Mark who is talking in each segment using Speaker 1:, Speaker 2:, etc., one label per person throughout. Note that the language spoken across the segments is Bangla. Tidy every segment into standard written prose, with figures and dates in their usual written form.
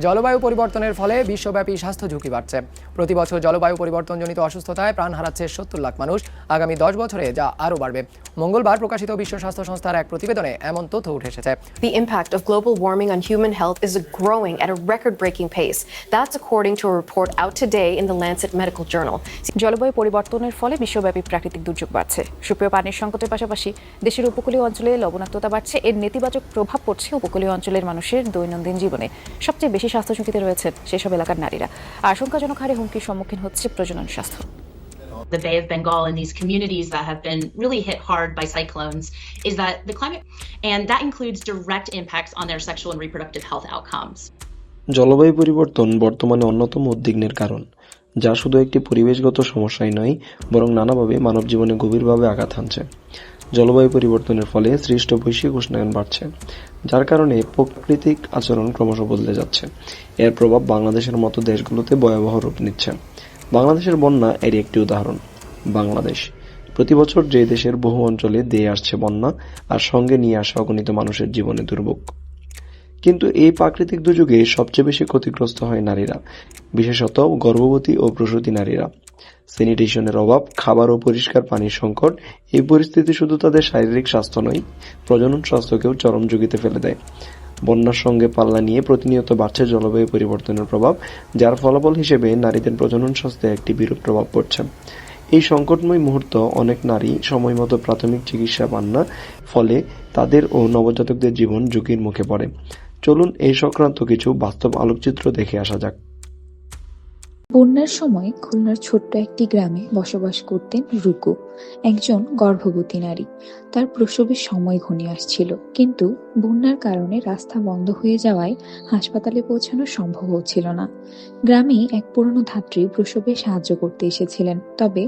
Speaker 1: জলবায়ু পরিবর্তনের ফলে বিশ্বব্যাপী স্বাস্থ্য ঝুঁকি বাড়ছে। প্রতি বছর জলবায়ু পরিবর্তনজনিত অসুস্থতায় প্রাণ হারাচ্ছে ৭০ লাখ মানুষ। আগামী 10 বছরে যা আরও বাড়বে। মঙ্গলবার প্রকাশিত বিশ্ব স্বাস্থ্য সংস্থার এক প্রতিবেদনে এমন তথ্য উঠে এসেছে।
Speaker 2: The impact of global warming on human health is growing at a record-breaking pace. That's according to a report out today in the Lancet Medical Journal.
Speaker 3: জলবায়ু পরিবর্তনের ফলে বিশ্বব্যাপী প্রাকৃতিক দুর্যোগ বাড়ছে। সুপেয় পানির সংকটের পাশাপাশি দেশের উপকূলীয় অঞ্চলে লবণাক্ততা বাড়ছে। এর নেতিবাচক প্রভাব পড়ছে উপকূলীয় অঞ্চলের মানুষের দৈনন্দিন জীবনে। সবচেয়ে বেশি স্বাস্থ্য ঝুঁকিতে রয়েছে সেসব এলাকার নারীরা। আশঙ্কাজনক হারে হুমকির সম্মুখীন হচ্ছে প্রজনন স্বাস্থ্য।
Speaker 4: The Bay of Bengal and these communities that have been really hit hard by cyclones is that the climate, and that includes direct impacts on their sexual and reproductive health outcomes.
Speaker 5: জলবায়ু পরিবর্তন বর্তমানে অন্যতম উদ্বিগ্নের কারণ, যা শুধু একটি পরিবেশগত সমস্যাই নয়, বরং নানাভাবে মানব জীবনে গভীরভাবে আঘাত হানছে। জলবায়ু পরিবর্তনের ফলে সৃষ্ট বৈশ্বিক উষ্ণায়ন বাড়ছে, যার কারণে প্রাকৃতিক আচরণ ক্রমশ বদলে যাচ্ছে। এর প্রভাব বাংলাদেশের মতো দেশগুলোতে ভয়াবহ রূপ নিচ্ছে। বাংলাদেশের বন্যা এর একটি উদাহরণ। বাংলাদেশ প্রতি বছর যে দেশের বহু অঞ্চলে দিয়ে আসছে বন্যা, আর সঙ্গে নিয়ে আসা অগণিত মানুষের জীবনে দুর্ভোগ। কিন্তু এই প্রাকৃতিক দুর্যোগে সবচেয়ে বেশি ক্ষতিগ্রস্ত হয় নারীরা, বিশেষত গর্ভবতী ও প্রসূতি নারীরা। স্যানিটেশনের অভাব, খাবার ও পরিষ্কার পানির সংকট, এই পরিস্থিতি শুধু তাদের শারীরিক স্বাস্থ্য নয়, প্রজনন স্বাস্থ্যকেও চরম ঝুঁকিতে ফেলে দেয়। বন্যার সঙ্গে পাল্লা নিয়ে প্রতিনিয়ত বাড়ছে জলবায়ু পরিবর্তনের প্রভাব, যার ফলাফল হিসেবে নারীদের প্রজনন স্বাস্থ্যে একটি বিরূপ প্রভাব পড়ছে। এই সংকটময় মুহূর্তে অনেক নারী সময়মতো প্রাথমিক চিকিৎসা পান না, ফলে তাদের ও নবজাতকদের জীবন ঝুঁকির মুখে পড়ে। চলুন এই সংক্রান্ত কিছু বাস্তব আলোকচিত্র দেখে আসা যাক।
Speaker 6: বন্যার সময় খুলনার ছোট্ট একটি গ্রামে বসবাস করতেন রুকু, একজন গর্ভবতী নারী। তার প্রসবের সময় ঘনিয়ে আসছিল, কিন্তু বন্যার কারণে রাস্তা বন্ধ হয়ে যাওয়ায় হাসপাতালে পৌঁছানো সম্ভব হচ্ছিল না। গ্রামে এক পুরনো ধাত্রী প্রসবে সাহায্য করতে এসেছিলেন, তবে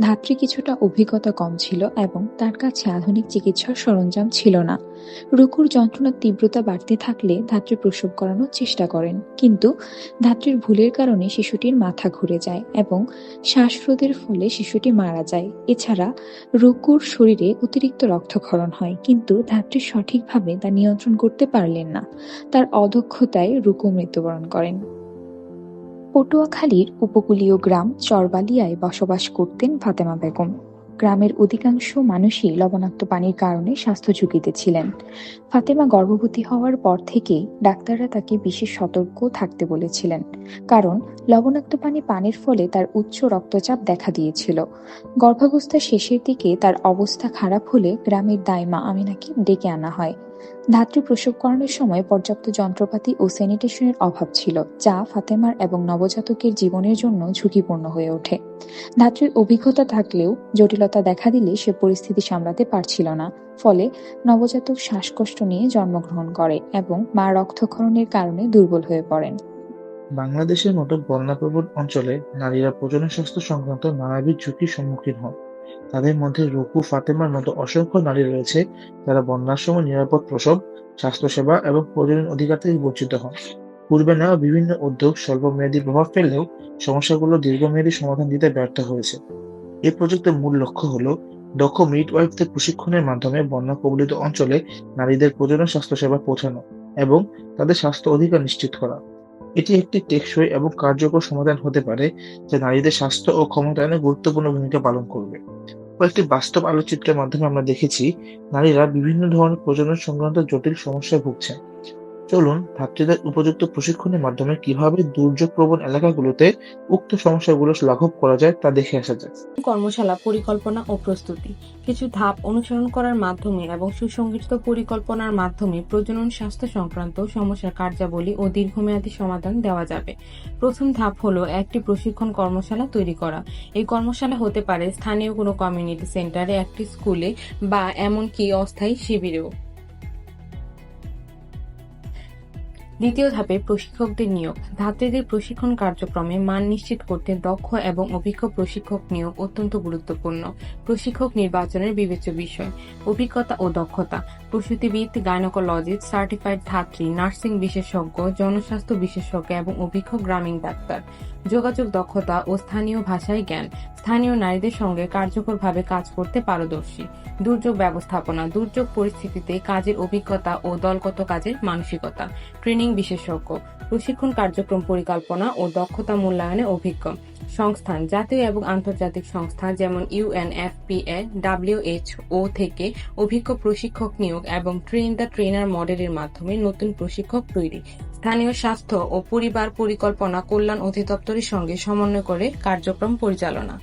Speaker 6: ধাত্রী কিছুটা অভিজ্ঞতা কম ছিল এবং তার কাছে আধুনিক চিকিৎসার সরঞ্জাম ছিল না। রুকুর যন্ত্রণার তীব্রতা বাড়তে থাকলে ধাত্রী প্রসব করানোর চেষ্টা করেন, কিন্তু ধাত্রীর ভুলের কারণে শিশুটির মাথা ঘুরে যায় এবং শ্বাসরোধের ফলে শিশুটি মারা যায়। এছাড়া রুকুর শরীরে অতিরিক্ত রক্তক্ষরণ হয়, কিন্তু ধাত্রী সঠিকভাবে তা নিয়ন্ত্রণ করতে পারলেন না। তার অদক্ষতায় রুকু মৃত্যুবরণ করেন। পটুয়াখালীর উপকূলীয় গ্রাম চরবালিয়ায় বসবাস করতেন ফাতেমা বেগম। গ্রামের অধিকাংশ মানুষই লবণাক্ত পানির কারণে স্বাস্থ্য ঝুঁকিতে ছিলেন। ফাতেমা গর্ভবতী হওয়ার পর থেকেই ডাক্তাররা তাকে বিশেষ সতর্ক থাকতে বলেছিলেন, কারণ লবণাক্ত পানির ফলে তার উচ্চ রক্তচাপ দেখা দিয়েছিল। গর্ভাবস্থার শেষের দিকে তার অবস্থা খারাপ হলে গ্রামের দাইমা আমিনাকে ডেকে আনা হয়। ধাত্রী প্রসব করানোর সময় পর্যাপ্ত যন্ত্রপাতি ও স্যানিটেশনের অভাব ছিল, যা ফাতেমার এবং নবজাতকের জীবনের জন্য ঝুঁকিপূর্ণ হয়ে ওঠে। ধাত্রীর অভিজ্ঞতা থাকলেও জটিলতা দেখা দিলে সে পরিস্থিতি সামলাতে পারছিল না, ফলে নবজাতক শ্বাসকষ্ট নিয়ে জন্মগ্রহণ করে এবং মা রক্তক্ষরণের কারণে দুর্বল হয়ে পড়েন।
Speaker 7: বাংলাদেশের মতো বন্যাপ্রবণ অঞ্চলে নারীরা প্রজনন স্বাস্থ্য সংক্রান্ত নানাবিধ ঝুঁকির সম্মুখীন হন। তাদের মধ্যে রুকু, ফাতেমার মতো অসংখ্য নারী রয়েছে যারা বন্যার সময় নিরাপদ প্রসব, স্বাস্থ্যসেবা এবং প্রজনন অধিকার থেকে বঞ্চিত হন। পূর্বে নেওয়া বিভিন্ন উদ্যোগ স্বল্পমেয়াদী প্রভাব ফেললেও সমস্যাগুলো দীর্ঘমেয়াদী সমাধান দিতে ব্যর্থ হয়েছে। এই প্রজেক্টের মূল লক্ষ্য হলো দক্ষ মিডওয়াইফদের প্রশিক্ষণের মাধ্যমে বন্যা কবলিত অঞ্চলে নারীদের প্রজনন স্বাস্থ্যসেবা পৌঁছানো এবং তাদের স্বাস্থ্য অধিকার নিশ্চিত করা। এটি একটি টেকসই এবং কার্যকর সমাধান হতে পারে, যা নারীদের স্বাস্থ্য ও ক্ষমতায়নে গুরুত্বপূর্ণ ভূমিকা পালন করবে। কয়েকটি বাস্তব আলোকচিত্রের মাধ্যমে আমরা দেখেছি নারীরা বিভিন্ন ধরনের প্রজনন সংক্রান্ত জটিল সমস্যায় ভুগছেন। চলুন ধাত্রীদের উপযুক্ত প্রশিক্ষণের মাধ্যমে কিভাবে দুর্যোগ প্রবণ এলাকাগুলোতে উক্ত সমস্যাগুলো লাঘব করা যায় তা দেখে আসা যাক।
Speaker 8: কর্মশালা, পরিকল্পনা ও প্রস্তুতি। কিছু ধাপ অনুসরণ করার মাধ্যমে এবং সুসংগঠিত পরিকল্পনার মাধ্যমে প্রজনন স্বাস্থ্য সংক্রান্ত সমস্যার কার্যাবলী ও দীর্ঘমেয়াদী সমাধান দেওয়া যাবে। প্রথম ধাপ হলো একটি প্রশিক্ষণ কর্মশালা তৈরি করা। এই কর্মশালা হতে পারে স্থানীয় কোনো কমিউনিটি সেন্টারে, একটি স্কুলে বা এমনকি অস্থায়ী শিবিরেও। দ্বিতীয় ধাপে প্রশিক্ষকদের নিয়োগ। ধাত্রীদের প্রশিক্ষণ কার্যক্রমে মান নিশ্চিত করতে দক্ষ এবং অভিজ্ঞ প্রশিক্ষক নিয়োগ অত্যন্ত গুরুত্বপূর্ণ। প্রশিক্ষক নির্বাচনের বিবেচ্য বিষয়: অভিজ্ঞতা ও দক্ষতা। প্রসূতিবিদ, গাইনোকোলজিস্ট, সার্টিফাইড ধাত্রী, নার্সিং বিশেষজ্ঞ, জনস্বাস্থ্য বিশেষজ্ঞ এবং অভিজ্ঞ গ্রামীণ ডাক্তার। যোগাযোগ দক্ষতা ও স্থানীয় ভাষায় জ্ঞান। স্থানীয় নারীদের সঙ্গে কার্যকরভাবে কাজ করতে পারদর্শী। দুর্যোগ ব্যবস্থাপনা, দুর্যোগ পরিস্থিতিতে কাজের অভিজ্ঞতা ও দলগত কাজের মানসিকতা। ট্রেনিং বিশেষজ্ঞ, প্রশিক্ষণ কার্যক্রম পরিকল্পনা ও দক্ষতা মূল্যায়নে অভিজ্ঞ। সংস্থান, জাতীয় এবং আন্তর্জাতিক সংস্থা যেমন UNFPA, WHO থেকে অভিজ্ঞ প্রশিক্ষক নিয়োগ এবং ট্রেন দ্য ট্রেনার মডেলের মাধ্যমে নতুন প্রশিক্ষক তৈরি। স্থানীয় স্বাস্থ্য ও পরিবার পরিকল্পনা কল্যাণ অধিদপ্তরের সঙ্গে সমন্বয় করে কার্যক্রম পরিচালনা।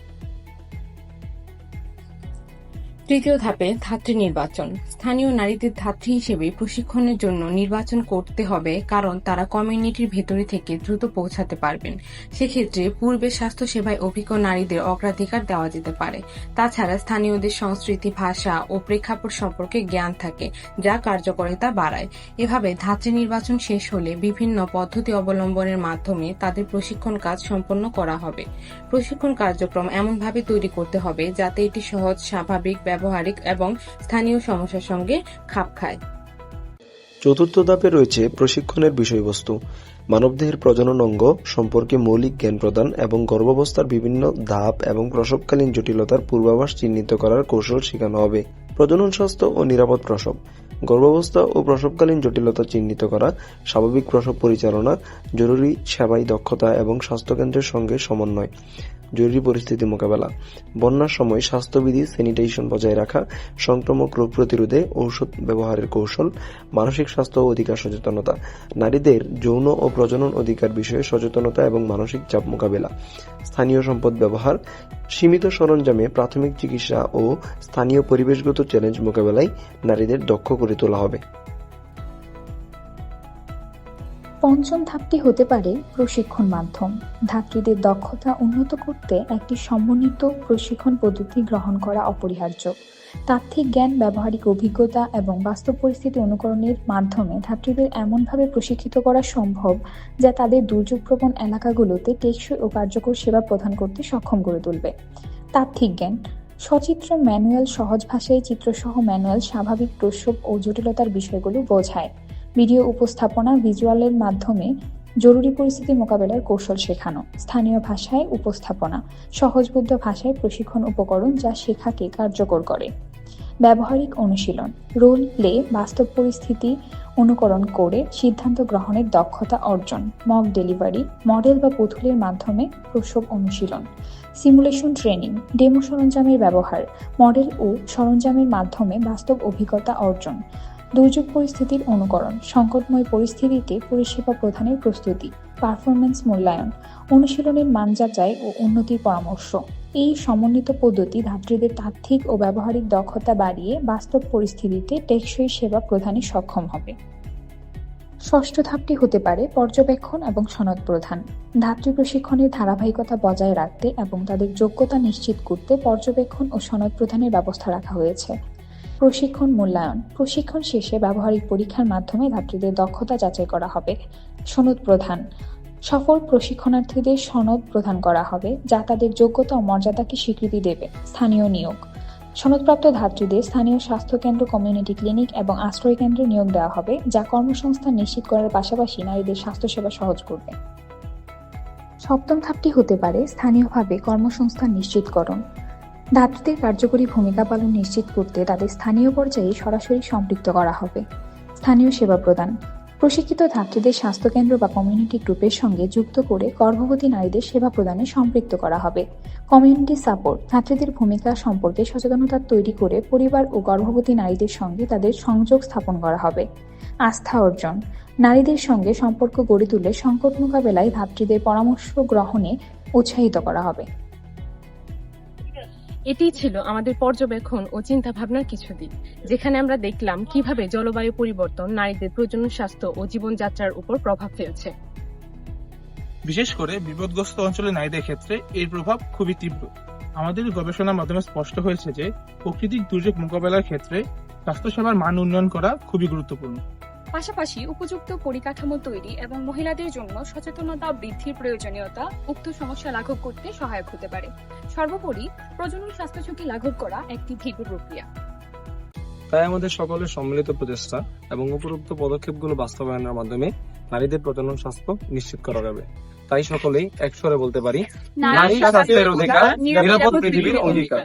Speaker 8: তৃতীয় ধাপে ধাত্রী নির্বাচন। স্থানীয় নারীদের ধাত্রী হিসেবে প্রশিক্ষণের জন্য নির্বাচন করতে হবে, কারণ তারা কমিউনিটির ভেতরে থেকে দ্রুত পৌঁছাতে পারবেন। সেক্ষেত্রে পূর্বে স্বাস্থ্যসেবায় অভিজ্ঞ নারীদের অগ্রাধিকার দেওয়া যেতে পারে। তাছাড়া স্থানীয়দের সংস্কৃতি, ভাষা ও প্রেক্ষাপট সম্পর্কে জ্ঞান থাকে, যা কার্যকারিতা বাড়ায়। এভাবে ধাত্রী নির্বাচন শেষ হলে বিভিন্ন পদ্ধতি অবলম্বনের মাধ্যমে তাদের প্রশিক্ষণ কাজ সম্পন্ন করা হবে। প্রশিক্ষণ কার্যক্রম এমনভাবে তৈরি করতে হবে যাতে এটি সহজ, স্বাভাবিক, ব্যবহারিক এবং স্থানীয় সমস্যার সঙ্গে খাপ খায়।
Speaker 5: চতুর্থ ধাপে রয়েছে প্রশিক্ষণের বিষয়বস্তু। মানবদেহের প্রজনন অঙ্গ সম্পর্কে মৌলিক জ্ঞান প্রদান এবং গর্ভাবস্থার বিভিন্ন ধাপ এবং প্রসবকালীন জটিলতার পূর্বাভাস চিহ্নিত করার কৌশল শেখানো হবে। প্রজনন স্বাস্থ্য ও নিরাপদ প্রসব, গর্ভাবস্থা ও প্রসবকালীন জটিলতা চিহ্নিত করা, স্বাভাবিক প্রসব পরিচালনা, জরুরি সেবায় দক্ষতা এবং স্বাস্থ্যকেন্দ্রের সঙ্গে সমন্বয়। জরুরি পরিস্থিতি মোকাবেলা, বন্যার সময় স্বাস্থ্যবিধি, স্যানিটেশন বজায় রাখা, সংক্রামক রোগ প্রতিরোধে ঔষধ ব্যবহারের কৌশল, মানসিক স্বাস্থ্য ও অধিকার সচেতনতা, নারীদের যৌন ও প্রজনন অধিকার বিষয়ে সচেতনতা এবং মানসিক চাপ মোকাবেলা। স্থানীয় সম্পদ ব্যবহার, সীমিত সরঞ্জামে প্রাথমিক চিকিৎসা ও স্থানীয় পরিবেশগত চ্যালেঞ্জ মোকাবেলায় নারীদের দক্ষ করে তোলা হবে।
Speaker 6: পঞ্চম ধাপটি হতে পারে প্রশিক্ষণ মাধ্যম। ধাত্রীদের দক্ষতা উন্নত করতে একটি সমন্বিত প্রশিক্ষণ পদ্ধতি গ্রহণ করা অপরিহার্য। তাত্ত্বিক জ্ঞান, ব্যবহারিক অভিজ্ঞতা এবং বাস্তব পরিস্থিতি অনুকরণের মাধ্যমে ধাত্রীদের এমনভাবে প্রশিক্ষিত করা সম্ভব যা তাদের দুর্যোগপ্রবণ এলাকাগুলোতে টেকসই ও কার্যকর সেবা প্রদান করতে সক্ষম করে তুলবে। তাত্ত্বিক জ্ঞান, সচিত্র ম্যানুয়াল, সহজ ভাষায় চিত্রসহ ম্যানুয়াল স্বাভাবিক প্রসব ও জটিলতার বিষয়গুলো বোঝায়। ভিডিও উপস্থাপনা, ভিজুয়ালের মাধ্যমে জরুরি পরিস্থিতি মোকাবেলার কৌশল শেখানো। স্থানীয় ভাষায় উপস্থাপনা, সহজবোধ্য ভাষায় প্রশিক্ষণ উপকরণ যা শেখাকে কার্যকর করে। ব্যবহারিক অনুশীলন, রোল প্লে, বাস্তব পরিস্থিতি অনুকরণ করে সিদ্ধান্ত গ্রহণের দক্ষতা অর্জন। মক ডেলিভারি, মডেল বা পুতুলের মাধ্যমে প্রসব অনুশীলন। সিমুলেশন ট্রেনিং, ডেমো সরঞ্জামের ব্যবহার, মডেল ও সরঞ্জামের মাধ্যমে বাস্তব অভিজ্ঞতা অর্জন। দুর্যোগ পরিস্থিতির অনুকরণ, সংকটময় পরিস্থিতিতে পরিষেবা প্রদানের প্রস্তুতি। পারফরম্যান্স মূল্যায়ন, অনুশীলনের মান যাচাই ও উন্নতির পরামর্শ। এই সমন্বিত পদ্ধতি ধাত্রীদের তাত্ত্বিক ও ব্যবহারিক দক্ষতা বাড়িয়ে বাস্তব পরিস্থিতিতে টেকসই সেবা প্রদানে সক্ষম হবে। ষষ্ঠ ধাপটি হতে পারে পর্যবেক্ষণ এবং সনদ প্রদান। ধাত্রী প্রশিক্ষণের ধারাবাহিকতা বজায় রাখতে এবং তাদের যোগ্যতা নিশ্চিত করতে পর্যবেক্ষণ ও সনদ প্রদানের ব্যবস্থা রাখা হয়েছে। প্রশিক্ষণ মূল্যায়ন, প্রশিক্ষণ শেষে ব্যবহারিক পরীক্ষার মাধ্যমে ধাত্রীদের দক্ষতা যাচাই করা হবে। সনদ প্রদান, সফল প্রশিক্ষণার্থীদের সনদ প্রদান করা হবে যা তাদের যোগ্যতা ও মর্যাদাকে স্বীকৃতি দেবে। স্থানীয় নিয়োগ, সনদপ্রাপ্ত ধাত্রীদের স্থানীয় স্বাস্থ্যকেন্দ্র, কমিউনিটি ক্লিনিক এবং আশ্রয় কেন্দ্রে নিয়োগ দেওয়া হবে যা কর্মসংস্থান নিশ্চিত করার পাশাপাশি নারীদের স্বাস্থ্যসেবা সহজ করবে। সপ্তম ধাপটি হতে পারে স্থানীয়ভাবে কর্মসংস্থান নিশ্চিতকরণ। ধাত্রীদের কার্যকরী ভূমিকা পালন নিশ্চিত করতে তাদের স্থানীয় পর্যায়ে সরাসরি সম্পৃক্ত করা হবে। স্থানীয় সেবা প্রদান, প্রশিক্ষিত ধাত্রীদের স্বাস্থ্যকেন্দ্র বা কমিউনিটি গ্রুপের সঙ্গে যুক্ত করে গর্ভবতী নারীদের সেবা প্রদানে সম্পৃক্ত করা হবে। কমিউনিটি সাপোর্ট, ধাত্রীদের ভূমিকা সম্পর্কে সচেতনতা তৈরি করে পরিবার ও গর্ভবতী নারীদের সঙ্গে তাদের সংযোগ স্থাপন করা হবে। আস্থা অর্জন, নারীদের সঙ্গে সম্পর্ক গড়ে তুলে সংকট মোকাবেলায় ধাত্রীদের পরামর্শ গ্রহণে উৎসাহিত করা হবে।
Speaker 9: এটিই ছিল আমাদের পর্যবেক্ষণ ও চিন্তা ভাবনার কিছু দিক, যেখানে আমরা দেখলাম কিভাবে জলবায়ু পরিবর্তন নারীদের প্রজনন স্বাস্থ্য ও জীবনযাত্রার উপর প্রভাব ফেলছে।
Speaker 10: বিশেষ করে বিপদগ্রস্ত অঞ্চলে নারীদের ক্ষেত্রে এর প্রভাব খুবই তীব্র। আমাদের গবেষণার মাধ্যমে স্পষ্ট হয়েছে যে প্রাকৃতিক দুর্যোগ মোকাবেলার ক্ষেত্রে স্বাস্থ্যসেবার মান উন্নয়ন করা খুবই গুরুত্বপূর্ণ।
Speaker 11: পাশাপাশি উপযুক্ত পরিকাঠামো তৈরি এবং মহিলাদের জন্য সচেতনতা বৃদ্ধির প্রয়োজনীয়তা উক্ত সমস্যা লাঘব করতে সহায়ক হতে পারে। সর্বোপরি প্রজনন স্বাস্থ্য ঝুঁকি লাঘব করা একটি ধীর প্রক্রিয়া।
Speaker 12: তাই আমাদের সকলের সম্মিলিত প্রচেষ্টা এবং উপরোক্ত পদক্ষেপগুলো বাস্তবায়নের মাধ্যমে নারীদের প্রজনন স্বাস্থ্য নিশ্চিত করা যাবে। তাই সকলেই একস্বরে বলতে পারি,
Speaker 11: নারী স্বাস্থ্যের অধিকার,
Speaker 12: নিরাপদ পৃথিবীর অঙ্গীকার।